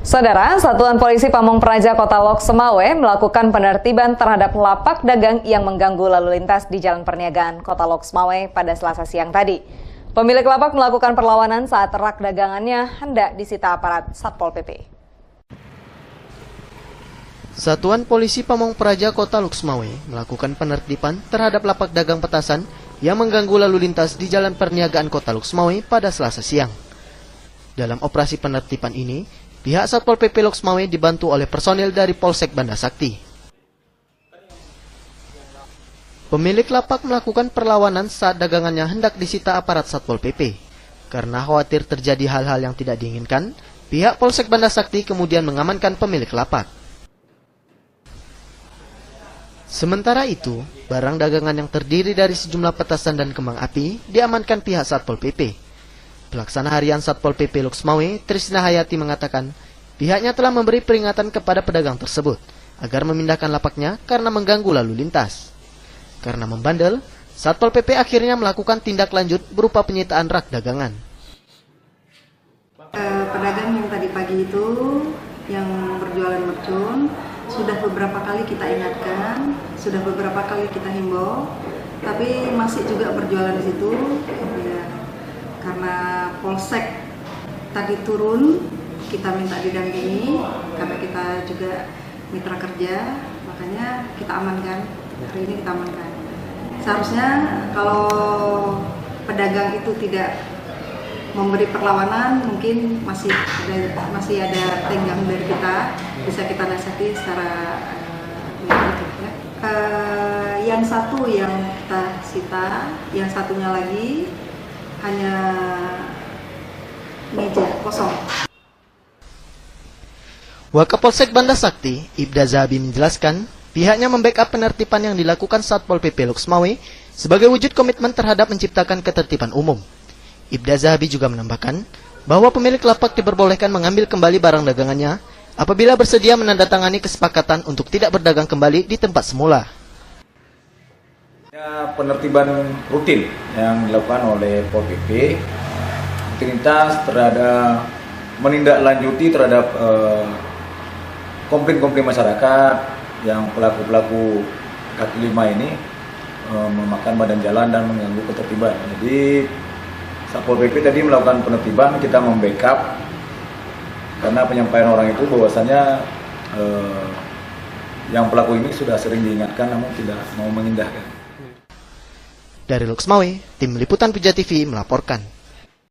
Saudara, Satuan Polisi Pamong Praja Kota Lok Semawe melakukan penertiban terhadap lapak dagang yang mengganggu lalu lintas di Jalan Perniagaan Kota Lok Semawe pada Selasa siang tadi. Pemilik lapak melakukan perlawanan saat rak dagangannya hendak disita aparat Satpol PP. Satuan Polisi Pamong Praja Kota Lok Semawe melakukan penertiban terhadap lapak dagang petasan yang mengganggu lalu lintas di Jalan Perniagaan Kota Lok Semawe pada Selasa siang. Dalam operasi penertiban ini, pihak Satpol PP Lok Semawe dibantu oleh personil dari Polsek Banda Sakti. Pemilik lapak melakukan perlawanan saat dagangannya hendak disita aparat Satpol PP. Karena khawatir terjadi hal-hal yang tidak diinginkan, pihak Polsek Banda Sakti kemudian mengamankan pemilik lapak. Sementara itu, barang dagangan yang terdiri dari sejumlah petasan dan kembang api diamankan pihak Satpol PP. Pelaksana Harian Satpol PP Lok Semawe, Trisna Hayati mengatakan, pihaknya telah memberi peringatan kepada pedagang tersebut agar memindahkan lapaknya karena mengganggu lalu lintas. Karena membandel, Satpol PP akhirnya melakukan tindak lanjut berupa penyitaan rak dagangan. Pedagang yang tadi pagi itu yang berjualan mercun sudah beberapa kali kita ingatkan, sudah beberapa kali kita himbau, tapi masih juga berjualan di situ. Karena Polsek tadi turun, kita minta didampingi, karena kita juga mitra kerja, makanya kita amankan, hari ini kita amankan. Seharusnya kalau pedagang itu tidak memberi perlawanan, mungkin masih ada tenggang dari kita, bisa kita nasihati secara baik. Yang satu yang kita sita, yang satunya lagi hanya meja kosong. Wakapolsek Banda Sakti, Ibda Zahabi menjelaskan, pihaknya membackup penertiban yang dilakukan Satpol PP Lok Semawe sebagai wujud komitmen terhadap menciptakan ketertiban umum. Ibda Zahabi juga menambahkan bahwa pemilik lapak diperbolehkan mengambil kembali barang dagangannya apabila bersedia menandatangani kesepakatan untuk tidak berdagang kembali di tempat semula. Penertiban rutin yang dilakukan oleh Pol PP, rutinitas terhadap menindaklanjuti terhadap komplain-komplain masyarakat yang pelaku-pelaku kaki lima ini memakan badan jalan dan mengganggu ketertiban. Jadi Satpol PP tadi melakukan penertiban, kita membackup karena penyampaian orang itu bahwasanya yang pelaku ini sudah sering diingatkan namun tidak mau mengindahkan. Dari Lok Semawe, tim liputan Puja TV melaporkan.